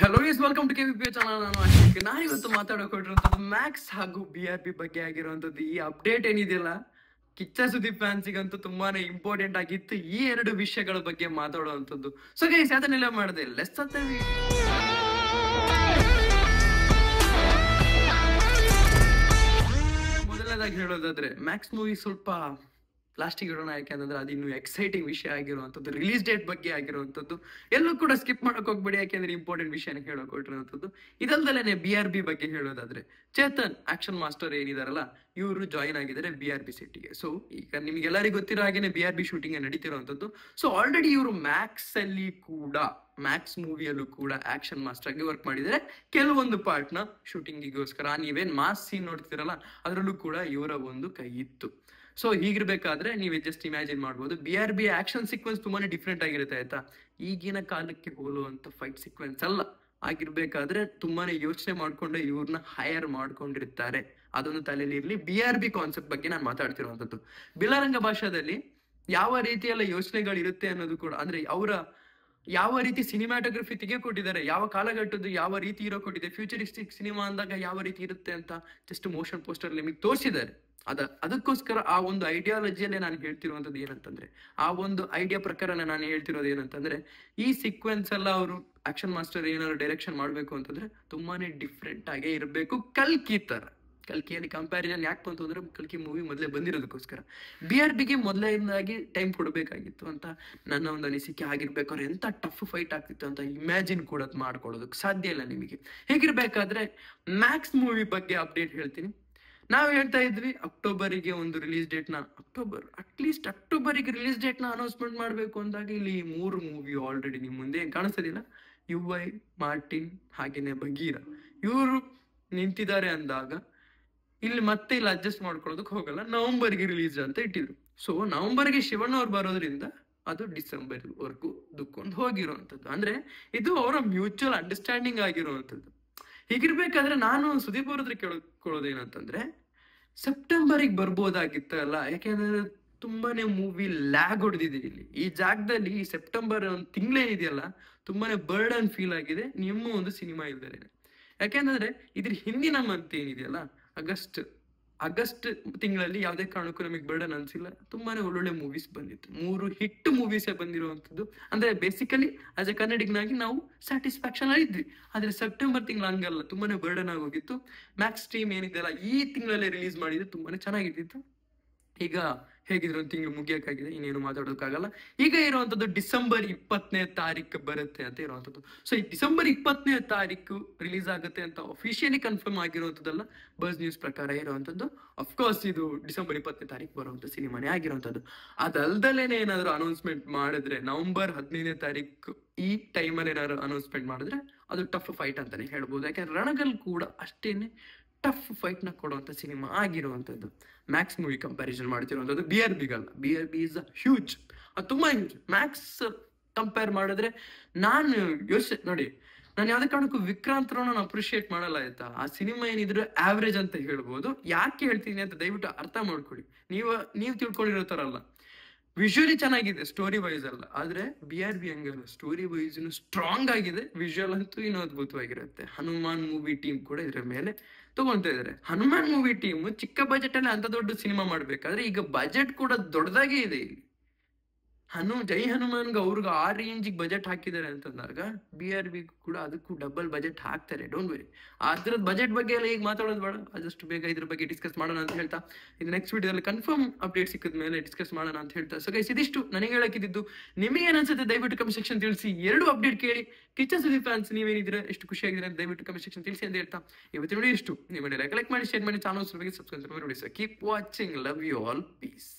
Hello is welcome to KVP channel. ನಾನು ಅಶೋಕ್. ನಾನು ಇವತ್ತು ಮಾತಾಡೋಕೊಟ್ಟಿರುವಂಥದ್ದು ಮ್ಯಾಕ್ಸ್ ಹಾಗೂ BRB ಬಗ್ಗೆ ಆಗಿರುವಂಥದ್ದು. ಈ ಅಪ್ಡೇಟ್ ಏನಿದೆಯಲ್ಲ, ಕಿಚ್ಚ ಸುದೀಪ್ ಫ್ಯಾನ್ಸಿಗಂತೂ ತುಂಬಾನೇ ಇಂಪಾರ್ಟೆಂಟ್ ಆಗಿತ್ತು. ಈ ಎರಡು ವಿಷಯಗಳ ಬಗ್ಗೆ ಮಾತಾಡುವಂಥದ್ದು. ಸೊ ಗೈಸ್, ಅದನ್ನೆಲ್ಲ ಮಾಡಿದೆ. ಲೆಟ್ಸ್ ಮೊದಲನೇದಾಗಿ ಹೇಳೋದಾದ್ರೆ, ಮ್ಯಾಕ್ಸ್ ಮೂವಿ ಸ್ವಲ್ಪ ಲಾಸ್ಟಿಗೆ ಇಡೋಣ. ಯಾಕೆಂದ್ರೆ ಅದು ಇನ್ನು ಎಕ್ಸೈಟಿಂಗ್ ವಿಷಯ ಆಗಿರುವಂಥದ್ದು, ರಿಲೀಸ್ ಡೇಟ್ ಬಗ್ಗೆ ಆಗಿರುವಂಥದ್ದು. ಎಲ್ಲೂ ಕೂಡ ಸ್ಕಿಪ್ ಮಾಡಕ್ ಹೋಗ್ಬೇಡಿ, ಯಾಕೆಂದ್ರೆ ಇಂಪಾರ್ಟೆಂಟ್ ವಿಷಯನ ಹೇಳಕ್ ಕೊಟ್ಟಿರುವಂಥದ್ದು. ಇದಲ್ದಲೇನೆ BRB ಬಗ್ಗೆ ಹೇಳೋದಾದ್ರೆ, ಚೇತನ್ ಆಕ್ಷನ್ ಮಾಸ್ಟರ್ ಏನಿದಾರಲ್ಲ, ಇವರು ಜಾಯಿನ್ ಆಗಿದ್ದಾರೆ BRB ಸಿಟಿಗೆ. ಸೊ ಈಗ ನಿಮ್ಗೆಲ್ಲರಿಗೂ ಗೊತ್ತಿರೋ ಹಾಗೇನೆ BRB ಶೂಟಿಂಗ್ ನಡೀತಿರುವಂಥದ್ದು. ಸೊ ಆಲ್ರೆಡಿ ಇವರು ಮ್ಯಾಕ್ಸ್ ಮೂವಿಯಲ್ಲೂ ಕೂಡ ಆಕ್ಷನ್ ಮಾಸ್ಟರ್ ಆಗಿ ವರ್ಕ್ ಮಾಡಿದರೆ. ಕೆಲವೊಂದು ಪಾರ್ಟ್ ನ ಶೂಟಿಂಗಿಗೋಸ್ಕರ ನೀವೇನ್ ಮಾಸ್ ಸೀನ್ ನೋಡ್ತಿರಲ್ಲ, ಅದರಲ್ಲೂ ಕೂಡ ಇವರ ಒಂದು ಕೈ ಇತ್ತು. ಸೊ ಹೀಗಿರ್ಬೇಕಾದ್ರೆ ನೀವೇ ಜಸ್ಟ್ ಇಮ್ಯಾಜಿನ್ ಮಾಡ್ಬೋದು, BRB ಆಕ್ಷನ್ ಸೀಕ್ವೆನ್ಸ್ ತುಂಬಾನೇ ಡಿಫ್ರೆಂಟ್ ಆಗಿರುತ್ತೆ ಆಯ್ತಾ. ಈಗಿನ ಕಾಲಕ್ಕೆ ಹೋಲುವಂತ ಫೈಟ್ ಸೀಕ್ವೆನ್ಸ್ ಅಲ್ಲ. ಆಗಿರ್ಬೇಕಾದ್ರೆ ತುಂಬಾನೇ ಯೋಚನೆ ಮಾಡ್ಕೊಂಡೆ ಇವ್ರನ್ನ ಹೈಯರ್ ಮಾಡ್ಕೊಂಡಿರ್ತಾರೆ. ಅದೊಂದು ತಲೆಯಲ್ಲಿ ಇರ್ಲಿ. BRB ಕಾನ್ಸೆಪ್ಟ್ ಬಗ್ಗೆ ನಾನು ಮಾತಾಡ್ತಿರುವಂತದ್ದು. ಬಿಲಾರಂಗ ಭಾಷಾದಲ್ಲಿ ಯಾವ ರೀತಿಯೆಲ್ಲ ಯೋಚನೆಗಳು ಇರುತ್ತೆ ಅನ್ನೋದು ಕೂಡ, ಅಂದ್ರೆ ಅವರ ಯಾವ ರೀತಿ ಸಿನಿಮಾಟೋಗ್ರಫಿ ತೆಗೆದುಕೊಟ್ಟಿದ್ದಾರೆ, ಯಾವ ಕಾಲಘಟ್ಟದ್ದು ಯಾವ ರೀತಿ ಇರೋ ಕೊಟ್ಟಿದೆ, ಫ್ಯೂಚರಿಸ್ಟಿಕ್ ಸಿನಿಮಾ ಅಂದಾಗ ಯಾವ ರೀತಿ ಇರುತ್ತೆ ಅಂತ ಜಸ್ಟ್ ಮೋಷನ್ ಪೋಸ್ಟರ್ ನಿಮಗೆ ತೋರಿಸಿದ್ದಾರೆ. ಅದಕ್ಕೋಸ್ಕರ ಆ ಒಂದು ಐಡಿಯಾಲಜಿಯಲ್ಲೇ ನಾನು ಹೇಳ್ತಿರುವಂತದ್ದು ಏನಂತಂದ್ರೆ, ಆ ಒಂದು ಐಡಿಯಾ ಪ್ರಕಾರ ನಾನು ಹೇಳ್ತಿರೋದು ಏನಂತಂದ್ರೆ, ಈ ಸೀಕ್ವೆನ್ಸ್ ಎಲ್ಲ ಅವರು ಆಕ್ಷನ್ ಮಾಸ್ಟರ್ ಏನಾದ್ರು ಡೈರೆಕ್ಷನ್ ಮಾಡ್ಬೇಕು ಅಂತಂದ್ರೆ ತುಂಬಾನೇ ಡಿಫ್ರೆಂಟ್ ಆಗೇ ಇರಬೇಕು. ಕಲ್ಕಿಯಲ್ಲಿ ಕಂಪ್ಯಾರಿಸನ್ ಯಾಕೆ ಬಂತು ಅಂದ್ರೆ, ಕಲ್ಕಿ ಮೂವಿ ಮೊದಲೇ ಬಂದಿರೋದಕ್ಕೋಸ್ಕರ. BRBಗೆ ಮೊದಲನೇದಾಗಿ ಟೈಮ್ ಕೊಡಬೇಕಾಗಿತ್ತು ಅಂತ ನನ್ನ ಒಂದು ಅನಿಸಿಕೆ. ಆಗಿರ್ಬೇಕಾದ್ರೆ ಎಂತ ಟಫ್ ಫೈಟ್ ಆಗ್ತಿತ್ತು ಅಂತ ಇಮ್ಯಾಜಿನ್ ಕೂಡ ಮಾಡ್ಕೊಳ್ಳೋದಕ್ಕೆ ಸಾಧ್ಯ ಇಲ್ಲ ನಿಮಗೆ. ಹೇಗಿರ್ಬೇಕಾದ್ರೆ ಮ್ಯಾಕ್ಸ್ ಮೂವಿ ಬಗ್ಗೆ ಅಪ್ಡೇಟ್ ಹೇಳ್ತೀನಿ. ನಾವು ಹೇಳ್ತಾ ಇದ್ವಿ ಅಕ್ಟೋಬರಿಗೆ ಒಂದು ರಿಲೀಸ್ ಡೇಟ್ ನ, ಅಕ್ಟೋಬರಿಗೆ ರಿಲೀಸ್ ಡೇಟ್ ನ ಅನೌನ್ಸ್ಮೆಂಟ್ ಮಾಡ್ಬೇಕು ಅಂದಾಗ ಇಲ್ಲಿ 3 ಮೂವಿ ಆಲ್ರೆಡಿ ನಿಮ್ ಮುಂದೆ ಕಾಣಿಸ್ತದಿಲ್ಲ. UI, ಮಾರ್ಟಿನ್ ಹಾಗೇನೆ ಬಗೀರ ಇವರು ನಿಂತಿದ್ದಾರೆ ಅಂದಾಗ ಇಲ್ಲಿ ಅಡ್ಜಸ್ಟ್ ಮಾಡ್ಕೊಳ್ಳೋದಕ್ಕೆ ಹೋಗಲ್ಲ. ನವೆಂಬರ್ಗೆ ರಿಲೀಸ್ ಅಂತ ಇಟ್ಟಿದ್ರು. ಸೊ ನವೆಂಬರ್ಗೆ ಶಿವಣ್ಣ ಅವ್ರು ಬರೋದ್ರಿಂದ ಅದು ಡಿಸೆಂಬರ್ ವರ್ಗೂ ದುಕ್ಕೊಂಡು ಹೋಗಿರುವಂತದ್ದು. ಅಂದ್ರೆ ಇದು ಅವರ ಮ್ಯೂಚುವಲ್ ಅಂಡರ್ಸ್ಟ್ಯಾಂಡಿಂಗ್ ಆಗಿರುವಂತದ್ದು. ಹೀಗಿರ್ಬೇಕಾದ್ರೆ ನಾನು ಸುದೀಪ್ ಅವ್ರ ಹತ್ರ ಕೇಳೋದೇನಂತಂದ್ರೆ, ಸೆಪ್ಟೆಂಬರಿಗೆ ಬರ್ಬೋದಾಗಿತ್ತಲ್ಲ. ಯಾಕೆಂದ್ರೆ ತುಂಬಾನೇ ಮೂವಿ ಲ್ಯಾಗ್ ಹೊಡೆದಿದೆ ಇಲ್ಲಿ. ಈ ಜಾಗದಲ್ಲಿ ಈ ಸೆಪ್ಟೆಂಬರ್ ಒಂದು ತಿಂಗಳೇನಿದೆಯಲ್ಲ, ತುಂಬಾನೇ ಬರ್ಡನ್ ಫೀಲ್ ಆಗಿದೆ ನಿಮ್ಮ ಒಂದು ಸಿನಿಮಾ ಇಲ್ದೇನೆ. ಯಾಕೆಂದ್ರೆ ಇದ್ರ ಹಿಂದಿನ ಮಂತ್ ಏನಿದೆಯಲ್ಲ, ಆಗಸ್ಟ್ ತಿಂಗಳಲ್ಲಿ ಯಾವುದೇ ಕಾರಣಕ್ಕೂ ನಮಗೆ ಬರ್ಡನ್ ಅನ್ಸಿಲ್ಲ. ತುಂಬಾನೇ ಒಳ್ಳೊಳ್ಳೆ ಮೂವೀಸ್ ಬಂದಿತ್ತು. 3 ಹಿಟ್ ಮೂವೀಸೇ ಬಂದಿರುವಂತದ್ದು. ಅಂದ್ರೆ ಬೇಸಿಕಲಿ ಆಸ್ ಎ ಕನ್ನಡಿಗನಾಗಿ ನಾವು ಸ್ಯಾಟಿಸ್ಫ್ಯಾಕ್ಷನ್ ಆಗಿದ್ವಿ. ಆದ್ರೆ ಸೆಪ್ಟೆಂಬರ್ ತಿಂಗಳು ಹಂಗಲ್ಲ, ತುಂಬಾನೇ ಬರ್ಡನ್ ಆಗೋಗಿತ್ತು. ಮ್ಯಾಕ್ಸ್ ಟೀಮ್ ಏನಿದೆಯಲ್ಲ, ಈ ತಿಂಗಳಲ್ಲೇ ರಿಲೀಸ್ ಮಾಡಿದ್ರೆ ತುಂಬಾನೇ ಚೆನ್ನಾಗಿರ್ತಿತ್ತು. ಈಗ ಹೇಗಿದ್ರು ಒಂದು ತಿಂಗಳು ಮುಗಿಯಕ್ಕಾಗಿದೆ, ಇನ್ನೇನು ಮಾತಾಡೋಕ್ಕಾಗಲ್ಲ. ಈಗ ಇರುವಂತದ್ದು ಡಿಸೆಂಬರ್ 20ನೇ ತಾರೀಕು ಬರುತ್ತೆ ಅಂತ ಇರುವಂತದ್ದು. ಸೊ ಈ ಡಿಸೆಂಬರ್ 20ನೇ ತಾರೀಕು ರಿಲೀಸ್ ಆಗುತ್ತೆ ಅಂತ ಅಫಿಷಿಯಲಿ ಕನ್ಫರ್ಮ್ ಆಗಿರುವಂತದ್ದಲ್ಲ, ಬಸ್ ನ್ಯೂಸ್ ಪ್ರಕಾರ ಇರುವಂತದ್ದು. ಅಫ್ಕೋರ್ಸ್ ಇದು ಡಿಸೆಂಬರ್ 20ನೇ ತಾರೀಕು ಬರುವಂತ ಸಿನಿಮಾನೇ ಆಗಿರುವಂತದ್ದು. ಅದಲ್ದಲೇನೆ ಏನಾದ್ರು ಅನೌನ್ಸ್ಮೆಂಟ್ ಮಾಡಿದ್ರೆ, ನವೆಂಬರ್ 15ನೇ ತಾರೀಕು ಈ ಟೈಮಲ್ಲಿ ಏನಾದ್ರು ಅನೌನ್ಸ್ಮೆಂಟ್ ಮಾಡಿದ್ರೆ ಅದು ಟಫ್ ಫೈಟ್ ಅಂತಾನೆ ಹೇಳ್ಬೋದು. ಯಾಕಂದ್ರೆ ರಣಗಲ್ ಕೂಡ ಅಷ್ಟೇನೆ ಟಫ್ ಫೈಟ್ ನ ಕೊಡುವಂತ ಸಿನಿಮಾ ಆಗಿರುವಂತದ್ದು. ಮ್ಯಾಕ್ಸ್ ಮೂವಿ ಕಂಪ್ಯಾರಿಸನ್ ಮಾಡ್ತಿರುವಂತದ್ದು BRBಗಲ್ಲ. BRB ಇಸ್ ಹ್ಯೂಜ್, ಅದು ತುಂಬಾ ಹ್ಯೂಜ್. ಮ್ಯಾಕ್ಸ್ ಕಂಪೇರ್ ಮಾಡಿದ್ರೆ ನಾನು ನೋಡಿ, ನಾನು ಯಾವ್ದೇ ಕಾರಣಕ್ಕೂ ವಿಕ್ರಾಂತ್ ನಾನು ಅಪ್ರಿಶಿಯೇಟ್ ಮಾಡಲ್ಲ ಆಯ್ತಾ. ಆ ಸಿನಿಮಾ ಏನಿದ್ರು ಆವ್ರೇಜ್ ಅಂತ ಹೇಳ್ಬೋದು. ಯಾಕೆ ಹೇಳ್ತೀನಿ ಅಂತ ದಯವಿಟ್ಟು ಅರ್ಥ ಮಾಡ್ಕೊಳ್ಳಿ. ನೀವು ತಿಳ್ಕೊಂಡಿರೋ ತರ ಅಲ್ಲ. ವಿಜುವಲಿ ಚೆನ್ನಾಗಿದೆ, ಸ್ಟೋರಿ ವೈಸ್ ಅಲ್ಲ. ಆದ್ರೆ BRB ಹಂಗಲ್ಲ, ಸ್ಟೋರಿ ವೈಸ್ ಸ್ಟ್ರಾಂಗ್ ಆಗಿದೆ, ವಿಜುವಲ್ ಅಂತೂ ಇನ್ನೂ ಅದ್ಭುತವಾಗಿರುತ್ತೆ. ಹನುಮಾನ್ ಮೂವಿ ಟೀಮ್ ಕೂಡ ಇದ್ರ ಮೇಲೆ ತಗೊಳ್ತಾ ಇದಾರೆ. ಹನುಮಾನ್ ಮೂವಿ ಟೀಮ್ ಚಿಕ್ಕ ಬಜೆಟ್ ಅಲ್ಲಿ ಅಂತ ದೊಡ್ಡ ಸಿನಿಮಾ ಮಾಡ್ಬೇಕಾದ್ರೆ ಈಗ ಬಜೆಟ್ ಕೂಡ ದೊಡ್ಡದಾಗೇ ಇದೆ ಇಲ್ಲಿ. ಜೈ ಹನುಮಾನ್ಗೆ ಅವ್ರಿಗೆ ಆ ರೇಂಜಿಗೆ ಬಜೆಟ್ ಹಾಕಿದ್ದಾರೆ ಅಂತಂದಾಗ BRB ಕೂಡ ಅದಕ್ಕೂ ಡಬಲ್ ಬಜೆಟ್ ಹಾಕ್ತಾರೆ. Don't very. ಅದ್ರದ್ದು ಬಜೆಟ್ ಬಗ್ಗೆ ಎಲ್ಲ ಈಗ ಮಾತಾಡೋದು ಬೇಡ, ಆದಷ್ಟು ಬೇಗ ಇದ್ರ ಬಗ್ಗೆ ಡಿಸ್ಕಸ್ ಮಾಡೋಣ ಅಂತ ಹೇಳ್ತಾ, ಇದು ನೆಕ್ಸ್ಟ್ ವಿಡಿಯೋದಲ್ಲಿ ಕನ್ಫರ್ಮ್ ಅಪ್ಡೇಟ್ ಸಿಕ್ಕಿದ ಮೇಲೆ ಡಿಸ್ಕಸ್ ಮಾಡೋಣ ಅಂತ ಹೇಳ್ತಾ. ಸೊ ಗೈಸ್, ಇದಿಷ್ಟು ನನಗೆ ಹೇಳಕ್ಕಿದ್ದು. ನಿಮಗೆ ಏನನ್ಸುತ್ತೆ ದಯವಿಟ್ಟು ಕಮೆಂಟ್ ಸೆಕ್ಷನ್ ತಿಳಿಸಿ. 2 ಅಪ್ಡೇಟ್ ಕೇಳಿ ಕಿಚ್ಚ ಸುದೀಪ್ ಫ್ಯಾನ್ಸ್ ನೀವೇನಿದ್ರೆ ಎಷ್ಟು ಖುಷಿಯಾಗಿದ್ರೆ ಅಂತ ದಯವಿಟ್ಟು ಕಮೆಂಟ್ ಸೆಕ್ಷನ್ ತಿಳಿಸಿ ಅಂತ ಹೇಳ್ತಾ, ಇವತ್ತು ನೋಡಿ ಇಷ್ಟು. ನಿಮ್ಮ ಲೈಕ್ ಮಾಡಿ, ಶೇರ್ ಮಾಡಿ, ಚಾನಲ್ ಸಬ್ಸ್ಕ್ರೈಬ್ ಮಾಡಿ. Keep watching. Love you all. Piece.